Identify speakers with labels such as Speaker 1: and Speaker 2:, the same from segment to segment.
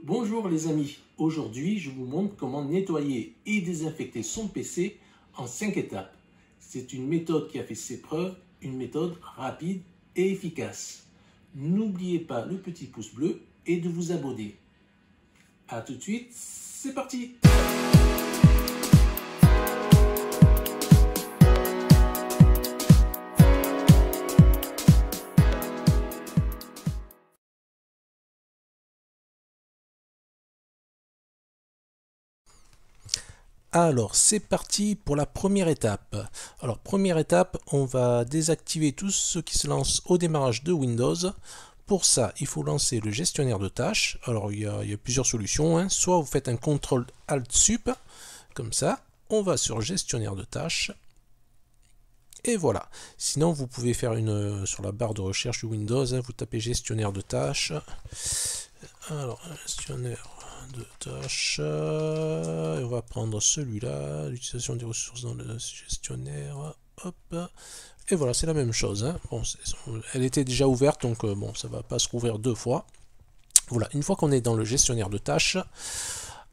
Speaker 1: Bonjour les amis, aujourd'hui je vous montre comment nettoyer et désinfecter son PC en 5 étapes. C'est une méthode qui a fait ses preuves, une méthode rapide et efficace. N'oubliez pas le petit pouce bleu et de vous abonner. A tout de suite, c'est parti! Alors, c'est parti pour la première étape. Alors, première étape, on va désactiver tout ce qui se lance au démarrage de Windows. Pour ça, il faut lancer le gestionnaire de tâches. Alors, il y a plusieurs solutions, hein. Soit vous faites un CTRL-ALT-SUP, comme ça. On va sur gestionnaire de tâches. Et voilà. Sinon, vous pouvez faire sur la barre de recherche de Windows, hein, vous tapez gestionnaire de tâches. Alors, gestionnaire de tâches, et on va prendre celui-là, l'utilisation des ressources dans le gestionnaire, hop, et voilà, c'est la même chose, hein. Bon, elle était déjà ouverte, donc bon, ça va pas se rouvrir deux fois. Voilà, une fois qu'on est dans le gestionnaire de tâches,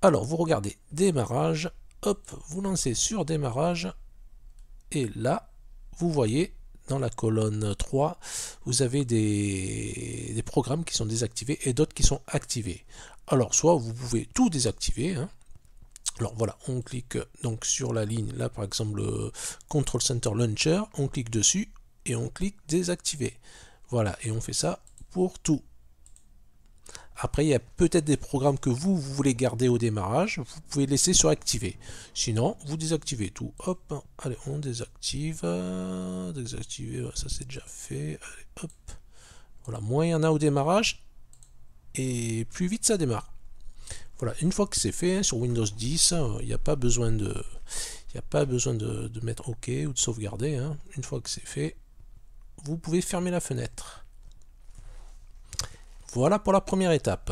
Speaker 1: alors vous regardez démarrage, hop, vous lancez sur démarrage, et là, vous voyez dans la colonne 3, vous avez des programmes qui sont désactivés et d'autres qui sont activés. Alors, soit vous pouvez tout désactiver, hein. Alors voilà, on clique donc sur la ligne, là par exemple le Control Center Launcher, on clique dessus et on clique désactiver. Voilà, et on fait ça pour tout. Après, il y a peut-être des programmes que vous voulez garder au démarrage, vous pouvez laisser sur activer. Sinon, vous désactivez tout. Hop, allez, on désactive. Désactiver, ça c'est déjà fait. Allez, hop. Voilà, moins il y en a au démarrage, et plus vite ça démarre. Voilà, une fois que c'est fait, hein, sur Windows 10, il n'y a pas besoin de mettre OK ou de sauvegarder, hein. Une fois que c'est fait, vous pouvez fermer la fenêtre. Voilà pour la première étape.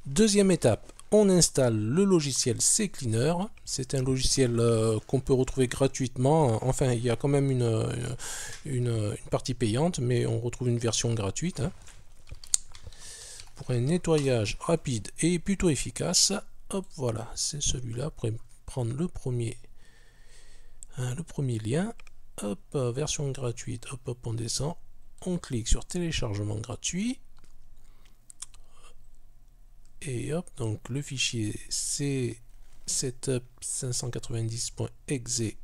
Speaker 1: Deuxième étape, on installe le logiciel CCleaner. C'est un logiciel qu'on peut retrouver gratuitement. Enfin, il y a quand même une partie payante, mais on retrouve une version gratuite, hein. Pour un nettoyage rapide et plutôt efficace. Hop, voilà, c'est celui-là. Vous pouvez prendre le premier lien. Hop, version gratuite. Hop, hop, on descend. On clique sur téléchargement gratuit. Et hop, donc le fichier c'est setup590.exe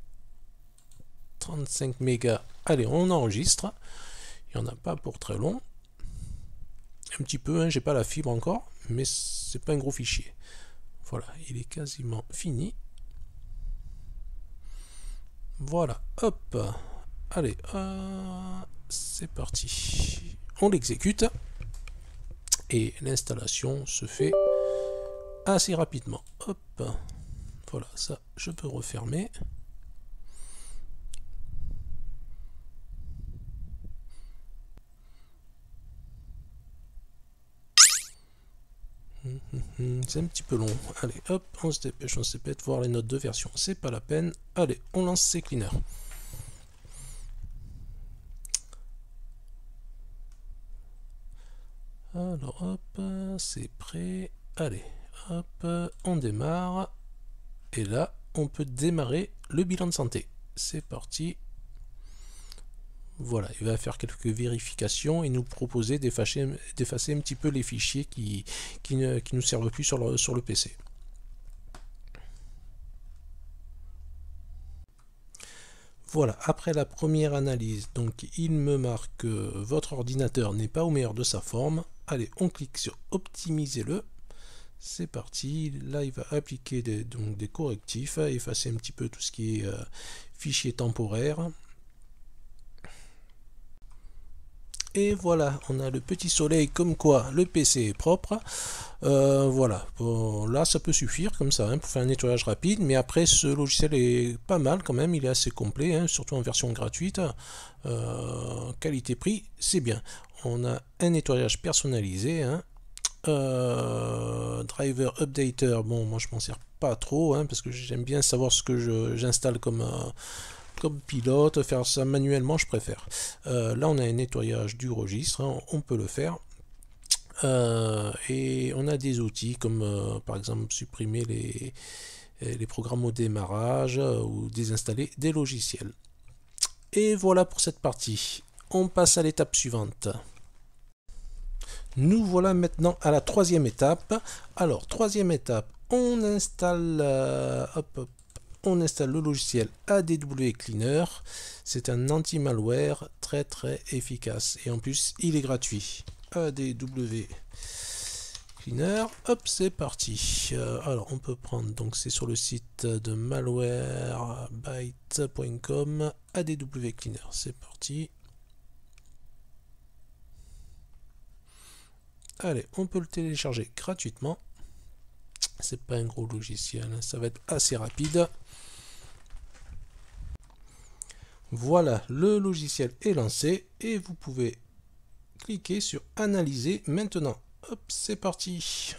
Speaker 1: 35 mégas. Allez, on enregistre. Il n'y en a pas pour très long. Un petit peu, hein, j'ai pas la fibre encore, mais c'est pas un gros fichier. Voilà, il est quasiment fini. Voilà, hop. Allez, c'est parti. On l'exécute. Et l'installation se fait assez rapidement. Hop. Voilà, ça, je peux refermer. C'est un petit peu long. Allez, hop, on se dépêche, voir les notes de version. C'est pas la peine. Allez, on lance CCleaner. Alors, hop, c'est prêt. Allez, hop, on démarre. Et là, on peut démarrer le bilan de santé. C'est parti. Voilà, il va faire quelques vérifications et nous proposer d'effacer un petit peu les fichiers qui nous servent plus sur le PC. Voilà, après la première analyse, donc il me marque que votre ordinateur n'est pas au meilleur de sa forme. Allez, on clique sur optimiser-le. C'est parti. Là, il va appliquer des correctifs, effacer un petit peu tout ce qui est fichier temporaire. Et voilà, on a le petit soleil comme quoi le PC est propre. Voilà, bon, là ça peut suffire comme ça, hein, pour faire un nettoyage rapide, mais après ce logiciel est pas mal quand même, il est assez complet, hein, surtout en version gratuite. Qualité-prix, c'est bien. On a un nettoyage personnalisé, hein. Driver updater, bon moi je m'en sers pas trop, hein, parce que j'aime bien savoir ce que j'installe comme pilote, faire ça manuellement je préfère. Là on a un nettoyage du registre, hein, on peut le faire. et on a des outils comme par exemple supprimer les programmes au démarrage ou désinstaller des logiciels. Et voilà pour cette partie. On passe à l'étape suivante. Nous voilà maintenant à la troisième étape. Alors, troisième étape, on installe, on installe le logiciel ADW Cleaner. C'est un anti-malware très efficace. Et en plus, il est gratuit. ADW Cleaner. Hop, c'est parti. Alors, on peut prendre, donc c'est sur le site de malwarebytes.com. ADW Cleaner, c'est parti. Allez, on peut le télécharger gratuitement. C'est pas un gros logiciel, ça va être assez rapide. Voilà, le logiciel est lancé et vous pouvez cliquer sur analyser maintenant. Hop, c'est parti.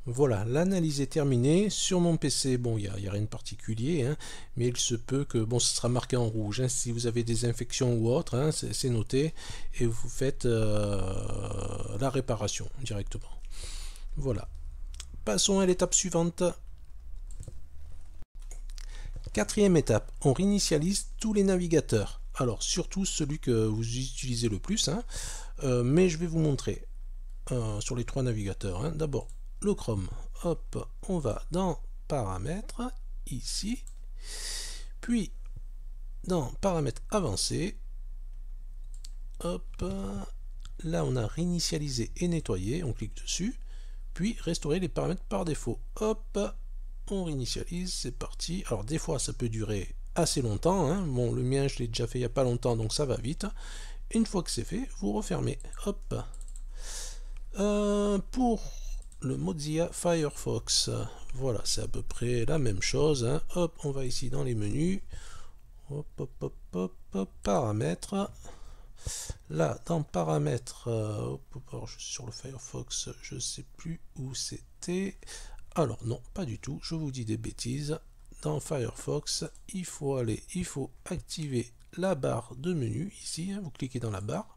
Speaker 1: Voilà, l'analyse est terminée. Sur mon PC, bon, il n'y a rien de particulier, hein, mais il se peut que, bon, ce sera marqué en rouge. Hein, si vous avez des infections ou autre, hein, c'est noté, et vous faites la réparation directement. Voilà. Passons à l'étape suivante. Quatrième étape, on réinitialise tous les navigateurs. Alors, surtout celui que vous utilisez le plus, hein, mais je vais vous montrer sur les trois navigateurs. Hein. D'abord, le Chrome, hop, on va dans paramètres, ici, puis dans paramètres avancés, hop, là on a réinitialisé et nettoyé, on clique dessus, puis restaurer les paramètres par défaut, hop, on réinitialise, c'est parti. Alors des fois ça peut durer assez longtemps, hein. Bon, le mien je l'ai déjà fait il n'y a pas longtemps, donc ça va vite. Une fois que c'est fait, vous refermez, hop. Pour le Mozilla Firefox, voilà, c'est à peu près la même chose, hein. Hop, on va ici dans les menus, hop, hop, hop, hop, hop, paramètres, là dans paramètres, hop, hop, je suis sur le Firefox, je sais plus où c'était, alors non, pas du tout, je vous dis des bêtises, dans Firefox, il faut activer la barre de menu, ici, hein, vous cliquez dans la barre,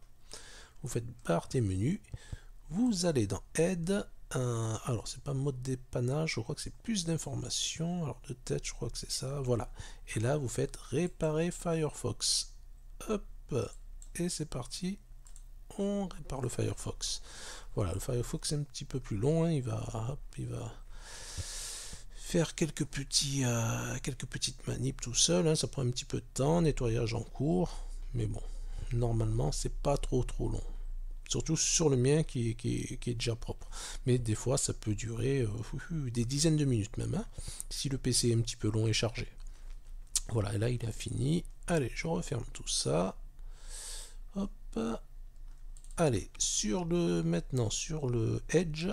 Speaker 1: vous faites barre des menus, vous allez dans Aide. Alors c'est pas mode dépannage, je crois que c'est plus d'informations, alors de tête je crois que c'est ça, voilà, et là vous faites réparer Firefox, hop, et c'est parti, on répare le Firefox. Voilà, le Firefox est un petit peu plus long, hein, il va faire quelques petites manips tout seul, hein, ça prend un petit peu de temps, nettoyage en cours, mais bon, normalement c'est pas trop long. Surtout sur le mien qui est déjà propre. Mais des fois, ça peut durer des dizaines de minutes même, hein, si le PC est un petit peu long et chargé. Voilà, et là, il a fini. Allez, je referme tout ça. Hop. Allez, maintenant, sur le Edge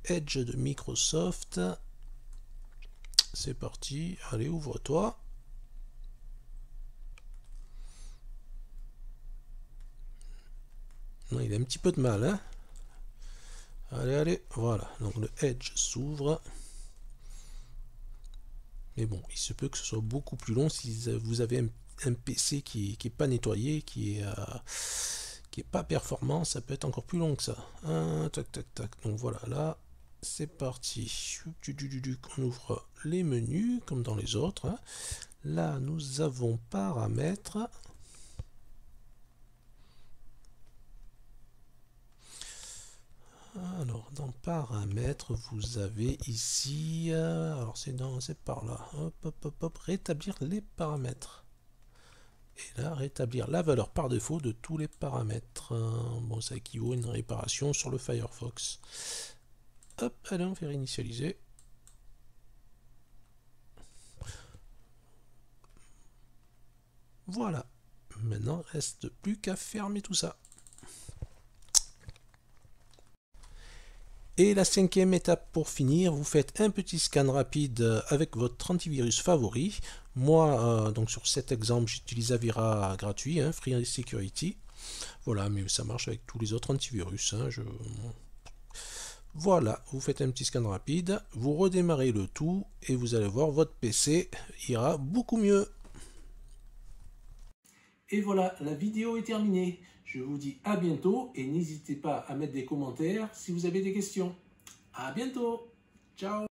Speaker 1: de Microsoft. C'est parti. Allez, ouvre-toi. Non, il a un petit peu de mal, hein. Allez, voilà. Donc le Edge s'ouvre. Mais bon, il se peut que ce soit beaucoup plus long si vous avez un PC qui n'est pas nettoyé, qui est pas performant, ça peut être encore plus long que ça. Tac, tac, tac. Donc voilà, là, c'est parti. On ouvre les menus, comme dans les autres. Hein. Là, nous avons paramètres. Alors, dans paramètres, vous avez ici, alors c'est par là, hop, hop, hop, hop, rétablir les paramètres. Et là, rétablir la valeur par défaut de tous les paramètres. Bon, ça équivaut à une réparation sur le Firefox. Hop, allez, on fait réinitialiser. Voilà. Maintenant, il ne reste plus qu'à fermer tout ça. Et la cinquième étape pour finir, vous faites un petit scan rapide avec votre antivirus favori. Moi, donc sur cet exemple, j'utilise Avira gratuit, hein, Free Security. Voilà, mais ça marche avec tous les autres antivirus. Hein, Voilà, vous faites un petit scan rapide, vous redémarrez le tout et vous allez voir, votre PC ira beaucoup mieux. Et voilà, la vidéo est terminée. Je vous dis à bientôt et n'hésitez pas à mettre des commentaires si vous avez des questions. À bientôt. Ciao.